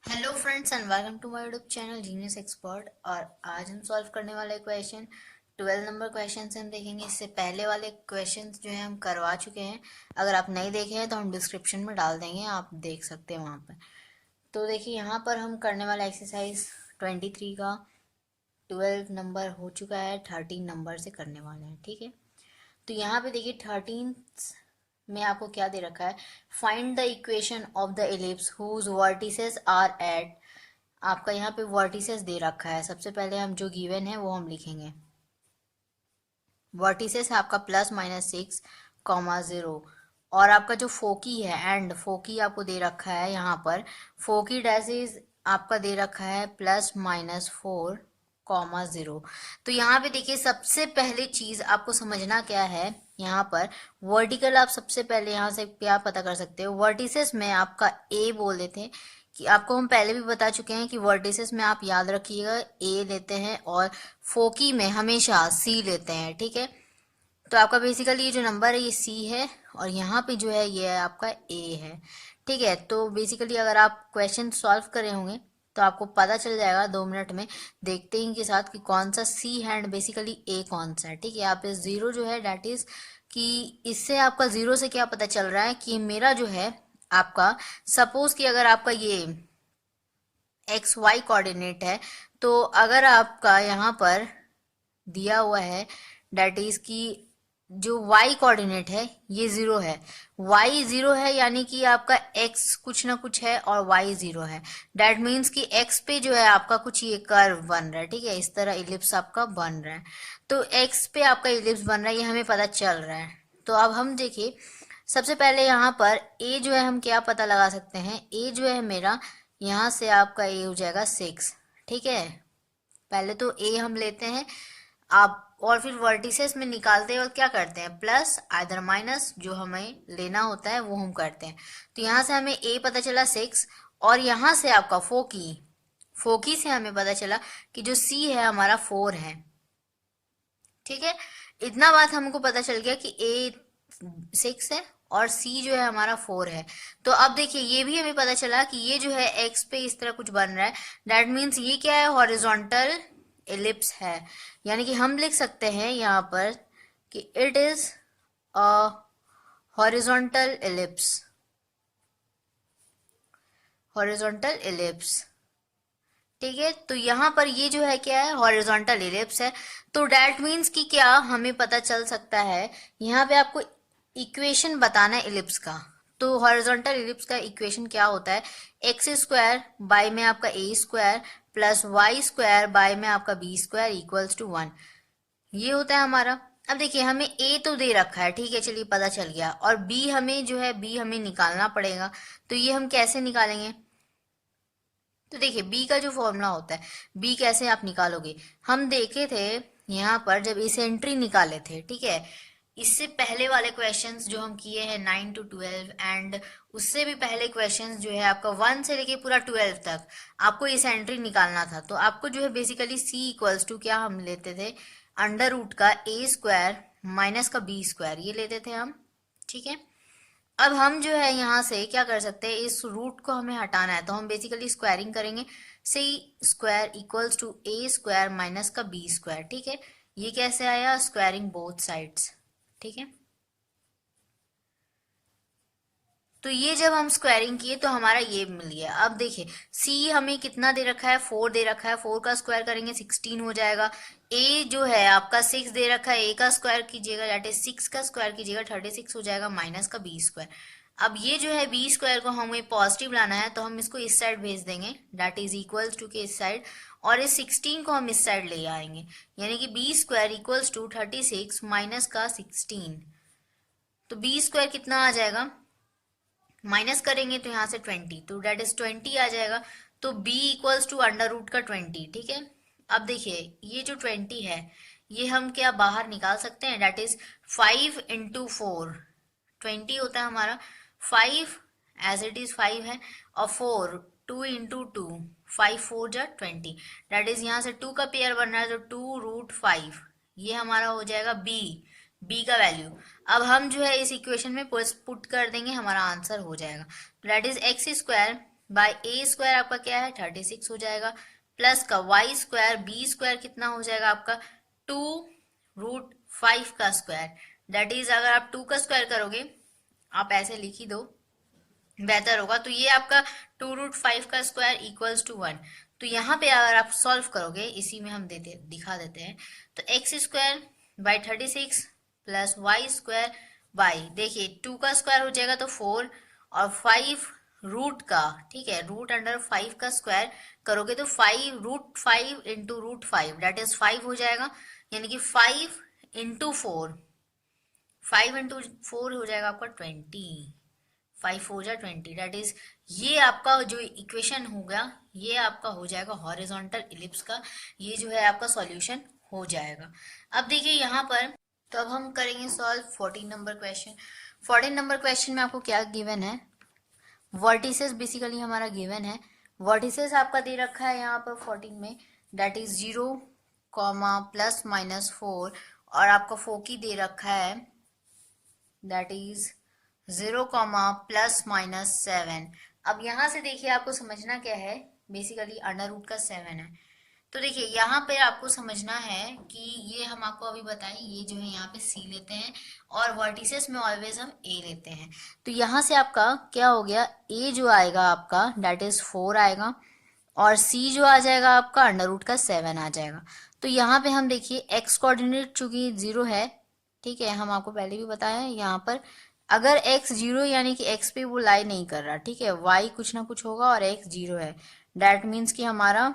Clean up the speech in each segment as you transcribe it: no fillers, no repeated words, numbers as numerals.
Hello friends and welcome to my YouTube channel genius expert. और आज हम solve करने वाले क्वेश्चन 12 नंबर क्वेश्चन हम देखेंगे। इससे पहले वाले क्वेश्चंस जो है हम करवा चुके हैं। अगर आप नहीं देखे हैं तो हम डिस्क्रिप्शन में डाल देंगे, आप देख सकते हैं वहाँ पर। तो देखिए यहाँ पर हम करने वाला एक्सरसाइज 23 का 12 नंबर हो चुका है, 13 नंबर से करने वाले हैं। ठीक है, तो यहाँ पे देखिए 13 में आपको क्या दे रखा है, find the equation of the ellipse whose vertices are at. आपका यहाँ पे वर्टिसेस दे रखा है। सबसे पहले हम जो गिवन है वो हम लिखेंगे। वर्टिसेस है आपका +(-6,0) और आपका जो फोकी है एंड फोकी आपको दे रखा है यहाँ पर। फोकी डैशेस आपका दे रखा है +(-4,0). तो यहाँ पे देखिए सबसे पहले चीज आपको समझना क्या है, यहाँ पर वर्टिकल आप सबसे पहले यहाँ से क्या पता कर सकते हो। वर्टिसेस में आपका ए बोल देते हैं कि आपको हम पहले भी बता चुके हैं कि वर्टिसेस में आप याद रखिएगा ए लेते हैं और फोकी में हमेशा सी लेते हैं। ठीक है, तो आपका बेसिकली ये जो नंबर है ये सी है और यहाँ पे जो है ये आपका ए है। ठीक है, तो बेसिकली अगर आप क्वेश्चन सॉल्व करे होंगे तो आपको पता चल जाएगा 2 मिनट में देखते ही के साथ कि कौन सा सी है एंड बेसिकली ए कौन सा है। ठीक है, आप इस जीरो जो है डैट इज कि इससे आपका जीरो से क्या पता चल रहा है कि मेरा जो है आपका, सपोज कि अगर आपका ये एक्स वाई कोऑर्डिनेट है, तो अगर आपका यहाँ पर दिया हुआ है डेट इज कि जो y कोऑर्डिनेट है ये 0 है, y 0 है यानी कि आपका x कुछ ना कुछ है और y 0 है। डेट मीन्स कि x पे जो है आपका कुछ ये कर्व बन रहा है। ठीक है, इस तरह इलिप्स आपका बन रहा है। तो x पे आपका इलिप्स बन रहा है, ये हमें पता चल रहा है। तो अब हम देखिए सबसे पहले यहाँ पर a जो है हम क्या पता लगा सकते हैं। a जो है मेरा यहाँ से आपका a हो जाएगा 6। ठीक है, पहले तो a हम लेते हैं आप, और फिर वर्टिसेस में निकालते वक्त क्या करते हैं, प्लस आइदर माइनस जो हमें लेना होता है वो हम करते हैं। तो यहाँ से हमें a पता चला 6 और यहाँ से आपका फोकी, फोकी से हमें पता चला कि जो c है हमारा 4 है। ठीक है, इतना बात हमको पता चल गया कि a 6 है और c जो है हमारा 4 है। तो अब देखिए ये भी हमें पता चला कि ये जो है x पे इस तरह कुछ बन रहा है। दैट मीन्स ये क्या है, हॉरिजॉन्टल एलिप्स है। यानी कि हम लिख सकते हैं यहाँ पर कि it is a horizontal ellipse, horizontal ellipse. ठीक है, तो यहाँ पर ये जो है क्या है, हॉरिजॉन्टल एलिप्स है। तो डैट मीन्स कि क्या हमें पता चल सकता है, यहाँ पे आपको इक्वेशन बताना है एलिप्स का। तो हॉरिजॉन्टल एलिप्स का इक्वेशन क्या होता है, x² बाय में आपका a² प्लस y² बाय में आपका b² इक्वल्स टू 1, ये होता है हमारा। अब देखिए हमें a तो दे रखा है, ठीक है चलिए पता चल गया, और b हमें जो है b हमें निकालना पड़ेगा। तो ये हम कैसे निकालेंगे, तो देखिए b का जो फॉर्मूला होता है, b कैसे आप निकालोगे, हम देखे थे यहाँ पर जब इसेंट्री निकाले थे। ठीक है, इससे पहले वाले क्वेश्चंस जो हम किए हैं 9 to 12 एंड उससे भी पहले क्वेश्चंस जो है आपका 1 से लेके पूरा 12 तक आपको इसेंट्री निकालना था। तो आपको जो है बेसिकली c इक्वल्स टू क्या हम लेते थे, अंडर रूट का a² माइनस का b² ये लेते थे हम। ठीक है, अब हम जो है यहाँ से क्या कर सकते हैं, इस रूट को हमें हटाना है तो हम बेसिकली स्क्वायरिंग करेंगे। c² equals to a² minus का b²। ठीक है, ये कैसे आया, स्क्वायरिंग बोथ साइड्स। ठीक है, तो ये जब हम स्क्वायरिंग किए तो हमारा ये मिल गया। अब देखिए c हमें कितना दे रखा है, 4 दे रखा है, 4 का स्क्वायर करेंगे 16 हो जाएगा। a जो है आपका 6 दे रखा है, a का स्क्वायर कीजिएगा दैट इज 6 का स्क्वायर कीजिएगा 36 हो जाएगा माइनस का b²। अब ये जो है b² को हमें पॉजिटिव लाना है तो हम इसको इस साइड भेज देंगे दैट इज इक्वल्स टू के इस साइड, और इस 16 को हम इस साइड ले आएंगे यानी कि b² इक्वल्स टू 36 माइनस का 16। तो b² कितना आ जाएगा, माइनस करेंगे तो यहाँ से 20, तो डेट इज 20 आ जाएगा। तो b equals to under root का 20। ठीक है, अब देखिए ये जो 20 है ये हम क्या बाहर निकाल सकते हैं, डेट इज 5 इंटू 4, 20 होता है हमारा, 5 एज इट इज 5 है, और 4 2 इंटू 2, 5 4 जा 20, डेट इज यहाँ से 2 का पेयर बन रहा है तो 2√5, ये हमारा हो जाएगा b का वैल्यू। अब हम जो है इस इक्वेशन में पुट कर देंगे, हमारा आंसर हो जाएगा। That is x² by a square आपका क्या है 36 हो जाएगा, प्लस का वाई स्क्वायर बी स्क्वायर कितना हो जाएगा आपका 2√5 का स्क्वायर, दैट इज अगर आप 2 का स्क्वायर करोगे, आप ऐसे लिख ही दो बेहतर होगा, तो ये आपका 2√5 का स्क्वायर इक्वल्स टू 1। तो यहाँ पे अगर आप सॉल्व करोगे, इसी में हम दिखा देते हैं, तो x square by 36 plus y square by, देखिए 2 का स्क्वायर हो जाएगा तो 4, और 5 रूट का, ठीक है, रूट अंडर 5 का स्क्वायर करोगे तो 5√5 इंटू √5 दैट इज 5 हो जाएगा, यानी कि 5 इंटू 4, 5 इंटू 4 हो जाएगा आपका 20, 5 4 जा 20, दैट इज ये आपका जो इक्वेशन होगा ये आपका हो जाएगा हॉरिजॉन्टल इलिप्स का, ये जो है आपका सॉल्यूशन हो जाएगा। अब देखिए यहाँ पर, तो अब हम करेंगे solve 14 number question. 14 number question में आपको क्या गिवन है, वर्टिसेस बेसिकली हमारा गिवन है। वर्टिसेस आपका दे रखा है यहाँ पर 14 में, दैट इज 0, +-4, और आपका फोकी दे रखा है दैट इज 0, +-7। अब यहाँ से देखिए आपको समझना क्या है, बेसिकली अंडर रूट का 7 है, तो देखिए यहाँ पे आपको समझना है कि ये हम आपको अभी बताएं, ये जो है यहाँ पे सी लेते हैं और वर्टिसेस में ऑलवेज हम ए लेते हैं। तो यहाँ से आपका क्या हो गया, ए जो आएगा आपका दैट इज 4 आएगा, और सी जो आ जाएगा आपका अंडर रूट का 7 आ जाएगा। तो यहाँ पे हम देखिए एक्स कोऑर्डिनेट चूंकि 0 है, ठीक है, हम आपको पहले भी बताया है, यहाँ पर अगर x 0 यानी कि x पे वो लाई नहीं कर रहा, ठीक है, y कुछ ना कुछ होगा और x 0 है, दैट मीन्स कि हमारा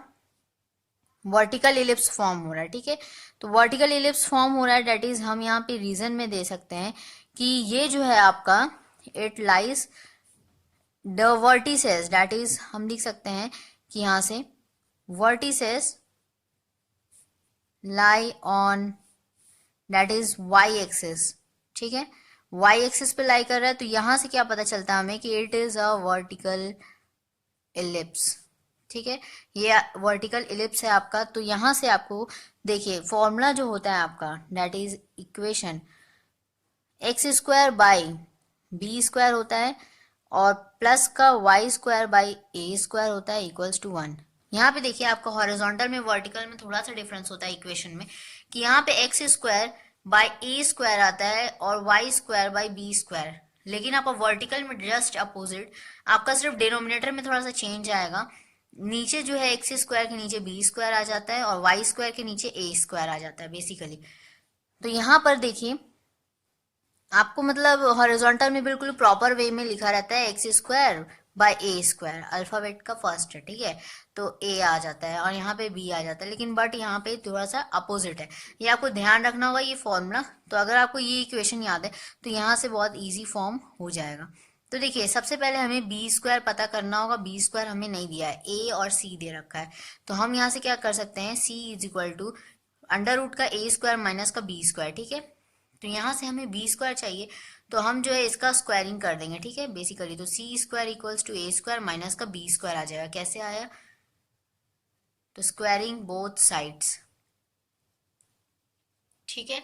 वर्टिकल इलिप्स फॉर्म हो रहा है, ठीक है। तो वर्टिकल इलिप्स फॉर्म हो रहा है, दैट इज हम यहाँ पे रीजन में दे सकते हैं कि ये जो है आपका it lies the vertices, that is हम लिख सकते हैं कि यहाँ से vertices lie on that is y axis, ठीक है, वाई एक्सिस पे लाई कर रहा है। तो यहां से क्या पता चलता है हमें कि it is a vertical ellipse, ठीक है, ये वर्टिकल इलिप्स है आपका। तो यहां से आपको देखिए फॉर्मूला जो होता है आपका that is equation x square by b square होता है, और प्लस का y square by A square होता है इक्वल्स टू 1। यहाँ पे देखिए आपका हॉरिजॉन्टल में वर्टिकल में थोड़ा सा डिफरेंस होता है इक्वेशन में, कि यहाँ पे x square by A square आता है और y square by b square, लेकिन आपका वर्टिकल में जस्ट अपोजिट, आपका सिर्फ डिनोमिनेटर में थोड़ा सा चेंज आएगा, नीचे जो है एक्स स्क्वायर के नीचे बी स्क्वायर आ जाता है और वाई स्क्वायर के नीचे ए स्क्वायर आ जाता है बेसिकली। तो यहाँ पर देखिए आपको मतलब हॉरिजॉन्टल में बिल्कुल प्रॉपर वे में लिखा रहता है x square by a square, alphabet का फर्स्ट है, ठीक है, तो ए आ जाता है और यहाँ पे बी आ जाता है, लेकिन बट यहाँ पे थोड़ा सा अपोजिट है, ये आपको ध्यान रखना होगा ये फॉर्मूला। तो अगर आपको ये इक्वेशन याद है तो यहाँ से बहुत ईजी फॉर्म हो जाएगा। तो देखिए सबसे पहले हमें बी स्क्वायर पता करना होगा, बी स्क्वायर हमें नहीं दिया है, ए और सी दे रखा है, तो हम यहाँ से क्या कर सकते हैं, C is equal to under root का ए स्क्वायर माइनस का बी स्क्वायर, ठीक है। तो यहाँ से हमें बी स्क्वायर चाहिए, तो हम जो है इसका स्क्वायरिंग कर देंगे, ठीक है, बेसिकली तो C square equals to A square minus का बी स्क्वायर आ जाएगा। कैसे आया, तो स्क्वायरिंग बोथ साइड्स, ठीक है।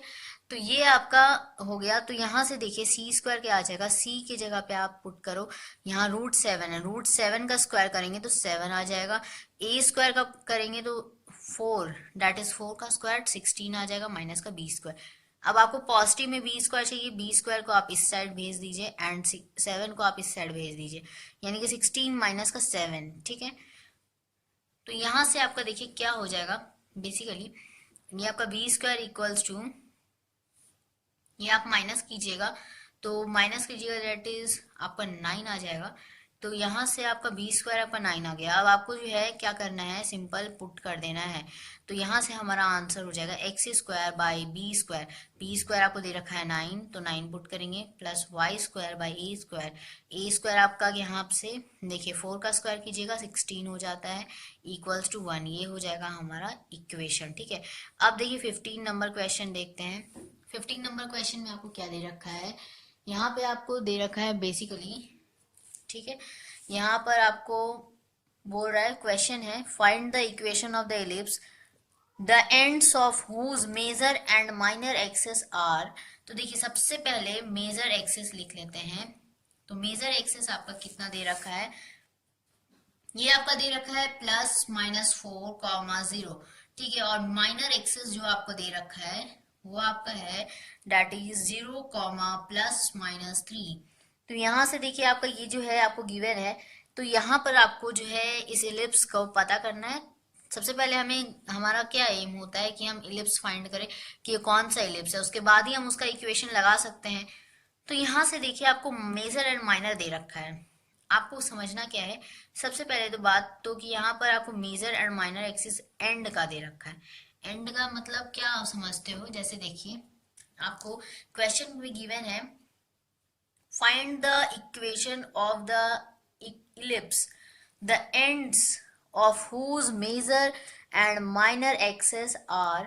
तो ये आपका हो गया। तो यहाँ से देखिए सी स्क्वायर क्या आ जाएगा, सी की जगह पे आप पुट करो, यहाँ √7 है, √7 का स्क्वायर करेंगे तो 7 आ जाएगा, ए स्क्वायर का करेंगे तो 4 दैट इज 4 का स्क्वायर 16 आ जाएगा माइनस का बी स्क्वायर। अब आपको पॉजिटिव में बी स्क्वायर चाहिए, बी स्क्वायर को आप इस साइड भेज दीजिए एंड 7 को आप इस साइड भेज दीजिए, यानी कि 16 माइनस का 7, ठीक है। तो यहाँ से आपका देखिए क्या हो जाएगा, बेसिकली ये आपका बी स्क्वायर इक्वल्स टू, ये आप माइनस कीजिएगा, तो माइनस कीजिएगा दैट इज आपका 9 आ जाएगा। तो यहाँ से आपका बी स्क्वायर आपका 9 आ गया। अब आपको जो है क्या करना है, सिंपल पुट कर देना है। तो यहाँ से हमारा आंसर हो जाएगा x square by b square, b square आपको दे रखा है 9, तो 9 पुट करेंगे, plus y square by A square, a square आपका यहाँ से देखिए 4 का स्क्वायर कीजिएगा 16 हो जाता है इक्वल्स टू 1, ये हो जाएगा हमारा इक्वेशन, ठीक है। अब देखिए 15 नंबर क्वेश्चन देखते हैं। 15 नंबर क्वेश्चन में आपको क्या दे रखा है, यहाँ पे आपको दे रखा है बेसिकली, ठीक है, यहाँ पर आपको बोल रहा है, क्वेश्चन है find the equation of the ellipse the ends of whose major and minor axes are. तो देखिए सबसे पहले मेजर एक्सेस लिख लेते हैं। तो मेजर एक्सेस आपका कितना दे रखा है, ये आपका दे रखा है +-4, 0, ठीक है। और माइनर एक्सिस जो आपको दे रखा है वो आपका है डेट इज 0, +-3। तो यहाँ से देखिए आपका ये जो है आपको गिवन है, तो यहाँ पर आपको जो है इस इलिप्स को पता करना है। सबसे पहले हमें हमारा क्या एम होता है कि हम इलिप्स फाइंड करें कि ये कौन सा इलिप्स है, उसके बाद ही हम उसका इक्वेशन लगा सकते हैं। तो यहाँ से देखिए आपको मेजर एंड माइनर दे रखा है, आपको समझना क्या है। सबसे पहले तो बात तो कि यहाँ पर आपको major and minor axis and का दे रखा है। एंड का मतलब क्या आप समझते हो, जैसे देखिए आपको क्वेश्चन में गिवन है find the equation of the ellipse the ends of whose major and minor axes are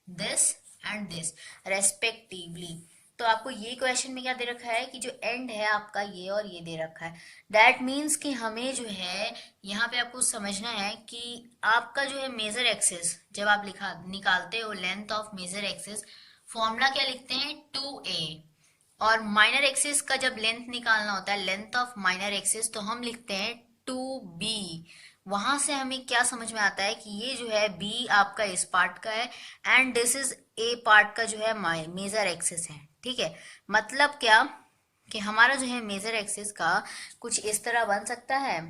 this and this respectively। तो आपको ये क्वेश्चन में क्या दे रखा है कि जो एंड है आपका ये और ये दे रखा है। दैट मीन्स कि हमें जो है यहाँ पे आपको समझना है कि आपका जो है मेजर एक्सिस जब आप लिखा निकालते हो length of major axis, formula क्या लिखते हैं 2a। और माइनर एक्सिस का जब लेंथ निकालना होता है लेंथ ऑफ माइनर एक्सिस, तो हम लिखते हैं 2b। वहां से हमें क्या समझ में आता है कि ये जो है b आपका इस पार्ट का है and this is a part का जो है मेजर एक्सिस है, ठीक है। मतलब क्या कि हमारा जो है मेजर एक्सिस का कुछ इस तरह बन सकता है,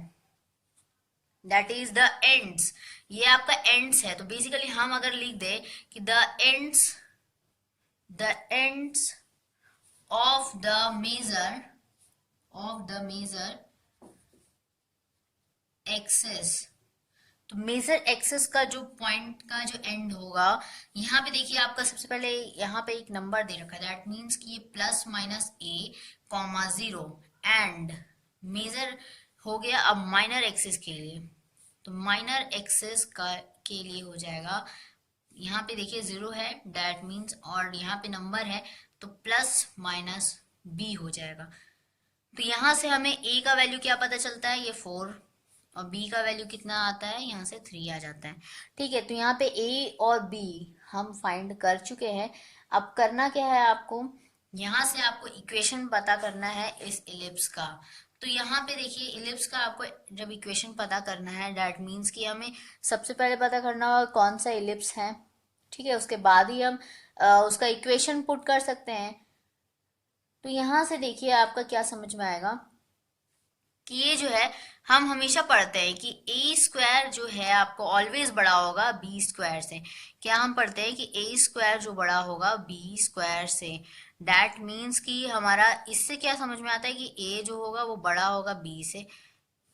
दैट इज द एंड्स। ये आपका एंड्स है, तो बेसिकली हम अगर लिख दे कि the ends of the measure axis। तो मेजर एक्सेस का जो पॉइंट का जो एंड होगा, यहाँ पे देखिए आपका सबसे पहले यहाँ पे एक नंबर दे रखा है, दैट मीन्स कि ये +-a, 0 एंड मेजर हो गया अब माइनर एक्सिस के लिए। तो माइनर एक्सिस का के लिए हो जाएगा, यहाँ पे देखिए 0 है दैट मीन्स, और यहाँ पे नंबर है तो +-b हो जाएगा। तो यहाँ से हमें a का वैल्यू क्या पता चलता है, ये 4, और b का वैल्यू कितना आता है, यहाँ से 3 आ जाता है, ठीक है। तो यहाँ पे a और b हम फाइंड कर चुके हैं। अब करना क्या है आपको, यहाँ से आपको इक्वेशन पता करना है इस इलिप्स का। तो यहाँ पे देखिए इलिप्स का आपको जब इक्वेशन पता करना है दैट मीन्स कि हमें सबसे पहले पता करना होगा कौन सा इलिप्स है, ठीक है। उसके बाद ही हम उसका इक्वेशन पुट कर सकते हैं। तो यहाँ से देखिए आपका क्या समझ में आएगा कि ये जो है हम हमेशा पढ़ते हैं कि ए स्क्वायर जो है आपको ऑलवेज बड़ा होगा बी स्क्वायर से। क्या हम पढ़ते हैं कि ए स्क्वायर जो बड़ा होगा बी स्क्वायर से, दैट मीन्स कि हमारा इससे क्या समझ में आता है कि ए जो होगा वो बड़ा होगा बी से,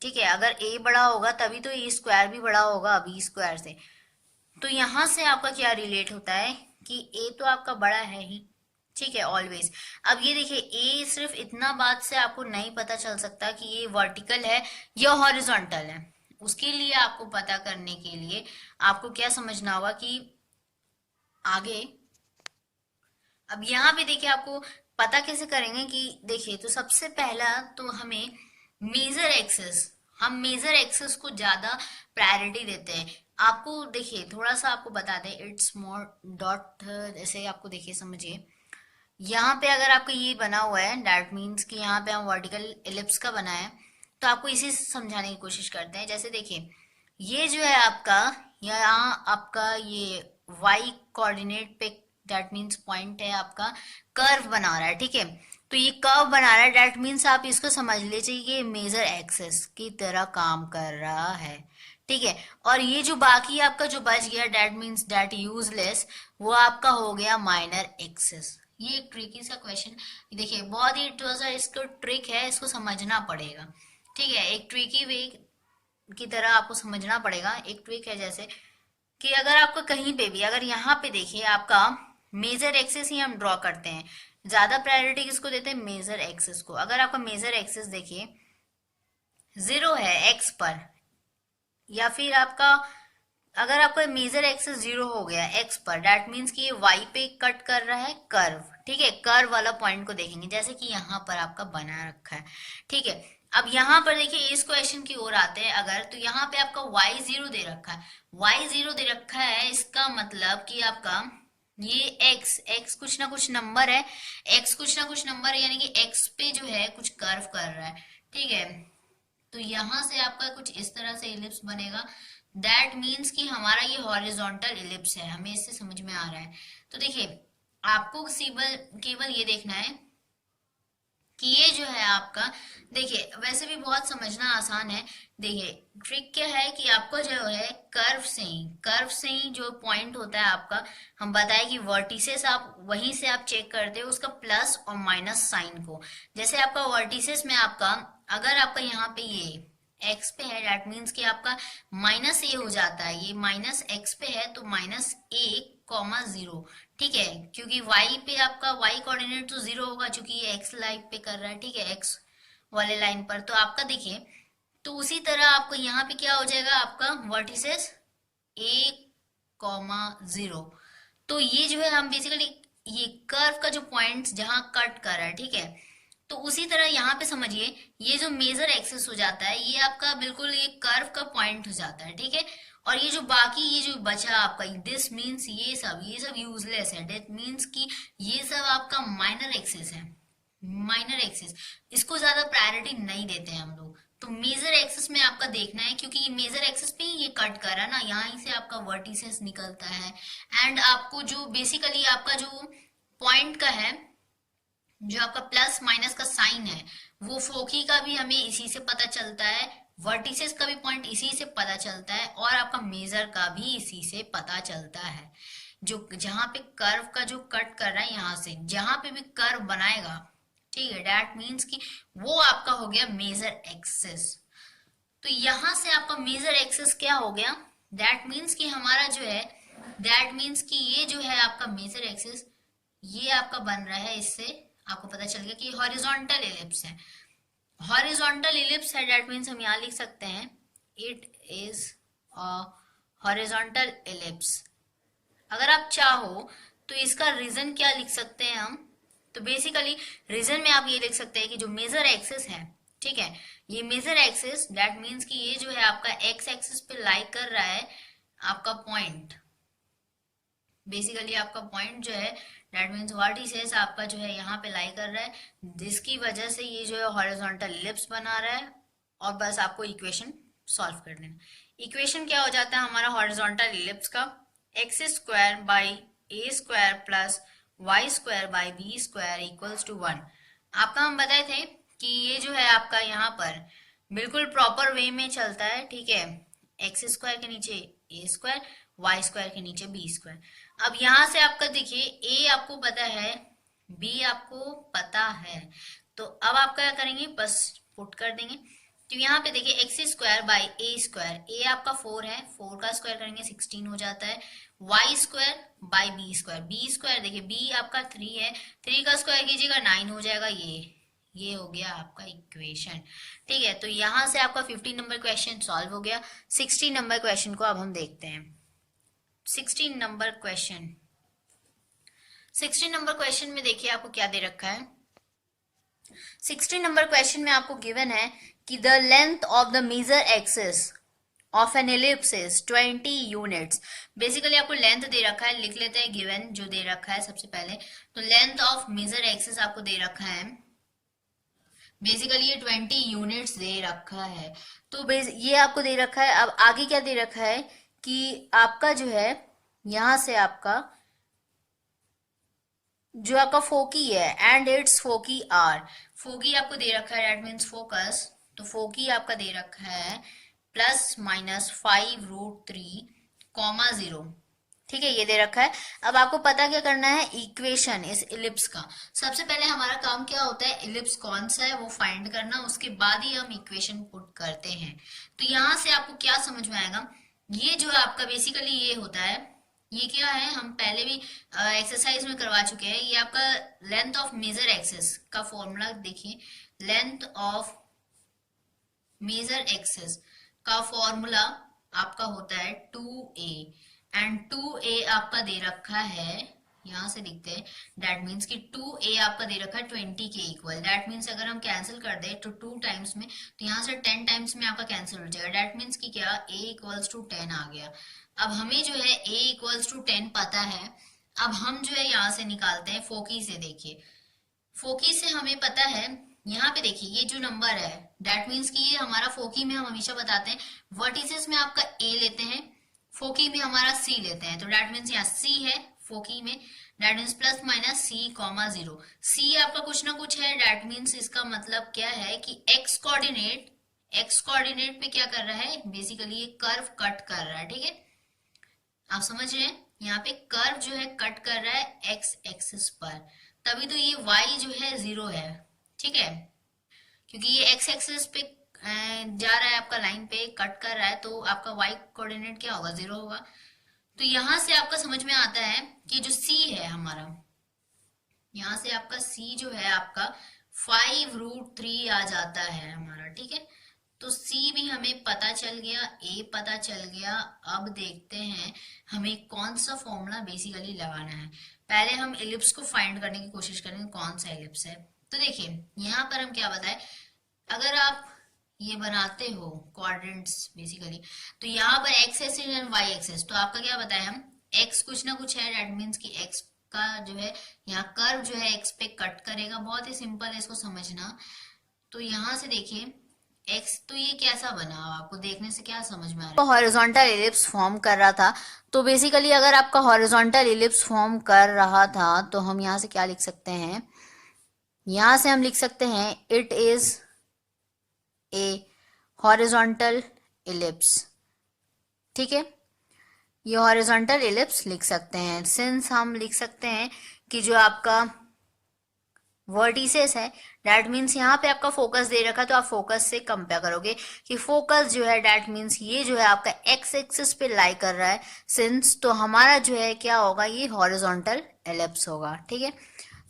ठीक है। अगर ए बड़ा होगा तभी तो ए स्क्वायर भी बड़ा होगा बी स्क्वायर से। तो यहाँ से आपका क्या रिलेट होता है कि ए तो आपका बड़ा है ही, ठीक है, ऑलवेज। अब ये देखिए ए सिर्फ इतना बात से आपको नहीं पता चल सकता कि ये वर्टिकल है या हॉरिजॉन्टल है। उसके लिए आपको पता करने के लिए आपको क्या समझना होगा कि आगे, अब यहाँ पे देखिए आपको पता कैसे करेंगे कि देखिए तो सबसे पहला तो हमें मेजर एक्सेस, हम मेजर एक्सेस को ज्यादा प्रायोरिटी देते हैं। आपको देखिए थोड़ा सा आपको बता दें, इट्स मोर डॉट, जैसे आपको देखिए समझिए यहाँ पे अगर आपका ये बना हुआ है दैट मीन्स कि यहाँ पे हम वर्टिकल एलिप्स का बना है, तो आपको इसी से समझाने की कोशिश करते हैं। जैसे देखिए ये जो है आपका यहाँ आपका ये y कोऑर्डिनेट पे दैट मीन्स पॉइंट है आपका, कर्व बना रहा है, ठीक है। तो ये कर्व बना रहा है दैट मीन्स आप इसको समझ लीजिए कि मेजर एक्सेस की तरह काम कर रहा है, ठीक है। और ये जो बाकी आपका जो बच गया दैट मीन्स दैट यूजलेस, वो आपका हो गया माइनर एक्सेस। ये एक ट्रिकी सा क्वेश्चन, देखिए बहुत ही थोड़ा इसको ट्रिक है, इसको समझना पड़ेगा, ठीक है। एक ट्रिकी वे की तरह आपको समझना पड़ेगा। एक ट्रिक है जैसे कि अगर आपको कहीं पे भी अगर यहाँ पे देखिए आपका मेजर एक्सेस ही हम ड्रॉ करते हैं, ज्यादा प्रायोरिटी किसको देते हैं, मेजर एक्सेस को। अगर आपका मेजर एक्सेस देखिए 0 है एक्स पर, या फिर आपका अगर आपका मेजर एक्सेस 0 हो गया एक्स पर दैट मीन्स कि ये वाई पे कट कर रहा है कर्व, ठीक है। कर्व वाला पॉइंट को देखेंगे जैसे कि यहाँ पर आपका बना रखा है, ठीक है। अब यहाँ पर देखिए इस क्वेश्चन की ओर आते हैं अगर, तो यहाँ पे आपका y0 दे रखा है, y0 दे रखा है, इसका मतलब कि आपका ये x कुछ ना कुछ नंबर है, x कुछ ना कुछ नंबर है, यानी कि x पे जो है कुछ कर्व कर रहा है, ठीक है। तो यहां से आपका कुछ इस तरह से इलिप्स बनेगा। दैट मीन्स कि हमारा ये हॉरिजॉन्टल इलिप्स है, हमें इससे समझ में आ रहा है। तो देखिए आपको केवल केवल ये देखना है कि ये जो है आपका, देखिए वैसे भी बहुत समझना आसान है। देखिए ट्रिक क्या है कि आपको जो है कर्व से ही जो पॉइंट होता है आपका, हम बताए कि वर्टिसेस आप वहीं से आप चेक करते हो उसका प्लस और माइनस साइन को। जैसे आपका वर्टिसेस में आपका, अगर आपका यहाँ पे ये एक्स पे है, दैट मीन्स कि आपका माइनस ए हो जाता है, ये माइनस एक्स पे है तो माइनस 1,0, ठीक है, क्योंकि y पे आपका y कोऑर्डिनेट तो 0 होगा क्योंकि ये x लाइन पे कर रहा है, ठीक है, x वाले लाइन पर। तो आपका देखिए, तो उसी तरह आपको यहाँ पे क्या हो जाएगा, आपका वर्टिसेस 1,0। तो ये जो है हम बेसिकली ये कर्व का जो पॉइंट जहां कट कर रहा है, ठीक है, तो उसी तरह यहाँ पे समझिए ये जो मेजर एक्सिस हो जाता है ये आपका बिल्कुल ये कर्व का पॉइंट हो जाता है, ठीक है। और ये जो बाकी ये जो बचा आपका, दिस मीन्स ये सब यूजलेस है, दैट मीन्स कि ये सब आपका माइनर एक्सिस है, माइनर एक्सिस, इसको ज्यादा प्रायोरिटी नहीं देते हैं हम लोग। तो मेजर एक्सिस में आपका देखना है, क्योंकि मेजर एक्सिस पे ही ये कट कर रहा है ना, यहाँ से आपका वर्टिसेस निकलता है। एंड आपको जो बेसिकली आपका जो पॉइंट का है, जो आपका प्लस माइनस का साइन है, वो फोकी का भी हमें इसी से पता चलता है, वर्टिसेस का भी पॉइंट इसी से पता चलता है, और आपका मेजर का भी इसी से पता चलता है। जो जहां पे कर्व का जो कट कर रहा है, यहां से जहां पे भी कर्व बनाएगा, ठीक है, दैट मीन्स कि वो आपका हो गया मेजर एक्सिस। तो यहां से आपका मेजर एक्सिस क्या हो गया, दैट मीन्स कि हमारा जो है, दैट मीन्स कि ये जो है आपका मेजर एक्सिस, ये आपका बन रहा है, इससे आपको पता चल गया कि हॉरिजॉन्टल इलिप्स है। हॉरिजॉन्टल इलिप्स है, दैट मीन्स हम यहाँ लिख सकते हैं it is a horizontal ellipse. अगर आप चाहो तो इसका रीजन क्या लिख सकते हैं हम, तो बेसिकली रीजन में आप ये लिख सकते हैं कि जो मेजर एक्सिस है, ठीक है, ये मेजर एक्सिस दैट मीन्स कि ये जो है आपका एक्स एक्सिस पे लाई कर रहा है आपका पॉइंट, बेसिकली आपका पॉइंट जो है दैट मीन्स वर्टिसेस आपका जो है यहाँ पे लाई कर रहा है, जिसकी वजह से ये जो है हॉरिजॉन्टल इलिप्स बना रहा है। और बस आपको इक्वेशन सॉल्व कर देना। इक्वेशन क्या हो जाता है हमारा हॉरिजॉन्टल इलिप्स का, x square by A square plus y square by b square equals to 1। आपका हम बताए थे कि ये जो है आपका यहाँ पर बिल्कुल प्रॉपर वे में चलता है, ठीक है, एक्स स्क्वायर के नीचे ए स्क्वायर, वाई स्क्वायर के नीचे बी स्क्वायर। अब यहां से आपका देखिए ए आपको पता है, बी आपको पता है, तो अब आप क्या करेंगे, बस पुट कर देंगे। तो यहाँ पे देखिए x square by A square, A आपका 4 है, 4 का स्क्वायर करेंगे 16 हो जाता है, y square by b square, b square देखिए बी आपका 3 है, 3 का स्क्वायर कीजिएगा 9 हो जाएगा, ये हो गया आपका इक्वेशन, ठीक है। तो यहां से आपका 15 नंबर क्वेश्चन सॉल्व हो गया। 16 नंबर क्वेश्चन को अब हम देखते हैं। 16 नंबर क्वेश्चन, 16 नंबर क्वेश्चन में देखिए आपको क्या दे रखा है। 16 नंबर क्वेश्चन में आपको गिवन है कि the length of the major axis of an ellipse is 20 units. Basically आपको लेंथ दे रखा है, लिख लेते हैं गिवन जो दे रखा है सबसे पहले। तो लेंथ ऑफ मेजर एक्सिस आपको दे रखा है, बेसिकली ये 20 यूनिट्स दे रखा है। तो ये आपको दे रखा है। अब आगे क्या दे रखा है कि आपका जो है यहां से आपका जो आपका फोकी है एंड इट्स फोकी आर, फोकी आपको दे रखा है, दैट मीन्स फोकस, तो फोकी आपका दे रखा है प्लस माइनस 5√3,0, ठीक है, ये दे रखा है। अब आपको पता क्या करना है, इक्वेशन इस इलिप्स का। सबसे पहले हमारा काम क्या होता है, इलिप्स कौन सा है वो फाइंड करना, उसके बाद ही हम इक्वेशन पुट करते हैं। तो यहां से आपको क्या समझ में आएगा, ये जो है आपका बेसिकली ये होता है, ये क्या है हम पहले भी एक्सरसाइज में करवा चुके हैं, ये आपका लेंथ ऑफ मेजर एक्सिस का फॉर्मूला देखिए, लेंथ ऑफ मेजर एक्सिस का फॉर्मूला आपका होता है 2a, एंड 2a आपका दे रखा है, यहां से लिखते हैं, दैट मीन्स कि 2a आपका दे रखा है 20 के इक्वल, दैट मीन्स अगर हम कैंसिल कर दे तो 2 टाइम्स में, तो यहाँ से 10 टाइम्स में आपका कैंसिल हो जाएगा, दैट मीन्स कि क्या a इक्वल्स टू 10 आ गया। अब हमें जो है a इक्वल्स टू 10 पता है, अब हम जो है यहाँ से निकालते हैं फोकी से। देखिए फोकी से हमें पता है यहाँ पे देखिए ये जो नंबर है दैट मीन्स कि ये हमारा फोकी में हम हमेशा बताते हैं वर्टिसेस में आपका ए लेते हैं, फोकी में हमारा सी लेते हैं, तो दैट मीन्स यहाँ सी है फोकी में, that means plus minus C comma zero. C आपका कुछ ना कुछ है, दैट मीन्स इसका मतलब क्या है कि एक्स कोऑर्डिनेट पे क्या कर रहा है, बेसिकली ये कर्व कट कर रहा है, ठीक है, आप समझ रहे हैं, यहाँ पे कर्व जो है कट कर रहा है एक्स एक्सिस पर, तभी तो ये वाई जो है जीरो है, ठीक है, क्योंकि ये एक्स एक्सिस पे जा रहा है आपका लाइन पे कट कर रहा है, तो आपका वाई कोऑर्डिनेट क्या होगा, जीरो होगा। तो यहां से आपका समझ में आता है कि जो सी है हमारा, यहाँ से आपका सी जो है आपका 5√3 आ जाता है हमारा, ठीक है, तो सी भी हमें पता चल गया, ए पता चल गया। अब देखते हैं हमें कौन सा फॉर्मूला बेसिकली लगाना है। पहले हम एलिप्स को फाइंड करने की कोशिश करेंगे, कौन सा एलिप्स है। तो देखिए यहाँ पर हम क्या बताएं, अगर आप ये बनाते हो क्वाड्रेंट्स बेसिकली, तो यहाँ पर x axis and y axis, तो आपका क्या बताएं हम, एक्स कुछ ना कुछ है, दैट मीन्स कि एक्स का जो है यहाँ कर्व जो है एक्स पे कट करेगा, बहुत ही सिंपल है इसको समझना। तो यहाँ से देखिए एक्स, तो ये कैसा बना, आपको देखने से क्या समझ में आ रहा है, हॉरिजॉन्टल एलिप्स फॉर्म कर रहा था। तो बेसिकली अगर आपका हॉरिजॉन्टल एलिप्स फॉर्म कर रहा था तो हम यहाँ से क्या लिख सकते हैं, यहाँ से हम लिख सकते हैं it is a horizontal ellipse, ठीक है, ये हॉरिजॉन्टल एलिप्स लिख सकते हैं। सिंस हम लिख सकते हैं कि जो आपका वर्टिसेस है, दैट मीन्स यहाँ पे आपका फोकस दे रखा, तो आप फोकस से कंपेयर करोगे कि फोकस जो है दैट मीन्स ये जो है आपका एक्स एक्सिस पे लाई कर रहा है सिंस, तो हमारा जो है क्या होगा, ये हॉरिजॉन्टल एलिप्स होगा, ठीक है।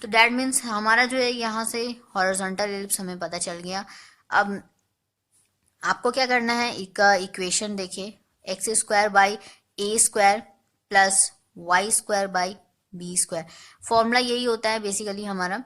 तो दैट मीन्स हमारा जो है यहाँ से हॉरिजॉन्टल एलिप्स हमें पता चल गया। अब आपको क्या करना है, इक्वेशन देखिए, x square by A square plus y square by b square, formula यही होता है बेसिकली हमारा,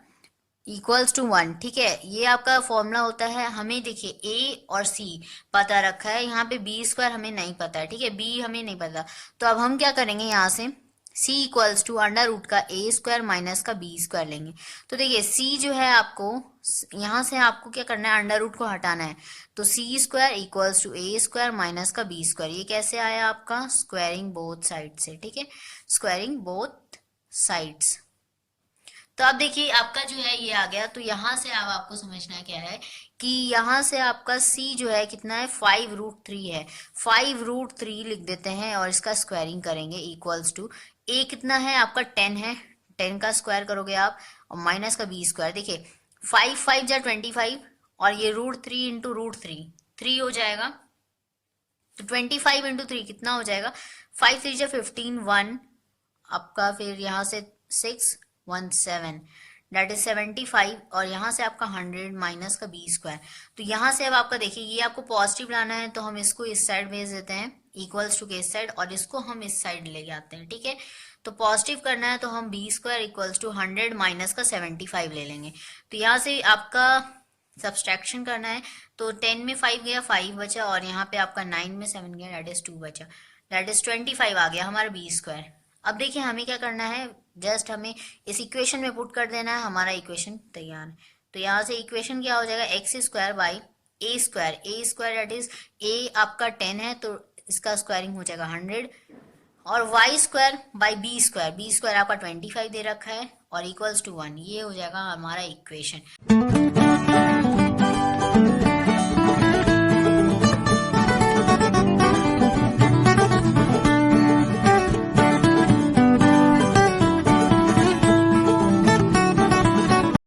इक्वल्स टू 1, ठीक है, ये आपका फॉर्मूला होता है। हमें देखिए ए और सी पता रखा है, यहाँ पे बी स्क्वायर हमें नहीं पता है, ठीक है, बी हमें नहीं पता, तो अब हम क्या करेंगे, यहाँ से सी इक्वल्स टू अंडर रूट का ए स्क्वायर माइनस का बी स्क्वायर लेंगे। तो देखिए सी जो है आपको यहाँ से आपको क्या करना है, अंडर रूट को हटाना है, तो C square equals to A square minus का बी स्क्वायर, ये कैसे आया आपका, स्क्वायरिंग बोथ साइड से, ठीक है, स्क्वायरिंग बोथ साइड्स। तो अब देखिए आपका जो है ये आ गया, तो यहाँ से अब आपको समझना क्या है कि यहाँ से आपका c जो है कितना है, 5√3 है, 5√3 लिख देते हैं और इसका स्क्वायरिंग करेंगे, इक्वल्स टू a कितना है आपका 10 है, 10 का स्क्वायर करोगे आप और माइनस का b स्क्वायर, देखिए 5 5 जा 25 और ये √3 इंटू √3 3 हो जाएगा, तो 25 इंटू 3 कितना हो जाएगा, 5 3 जा 15 1 आपका, फिर यहाँ से 6 1 7 दैट इज 75 और यहाँ से आपका 100 माइनस का बी स्क्वायर। तो यहाँ से अब आपका देखिए ये आपको पॉजिटिव लाना है, तो हम इसको इस साइड भेज देते हैं इक्वल्स टू के इस साइड, और इसको हम इस साइड ले जाते हैं, ठीक है, तो पॉजिटिव करना है तो हम b square equals to 100 minus का 75 ले लेंगे। तो यहाँ से आपका सब्सट्रैक्शन करना है, तो 10 में 5 गया 5 बचा, और यहाँ पे आपका 9 में 7 गया दैट इज 2 बचा, दैट इज 25 आ गया हमारा बी स्क्वायर। अब देखिए हमें क्या करना है, जस्ट हमें इस इक्वेशन में पुट कर देना है, हमारा इक्वेशन तैयार है। तो यहाँ से इक्वेशन क्या हो जाएगा, x square by A square that is a आपका 10 है तो इसका स्क्वायरिंग हो जाएगा 100, और y square by b square आपका 25 दे रखा है और इक्वल्स टू 1, ये हो जाएगा हमारा इक्वेशन।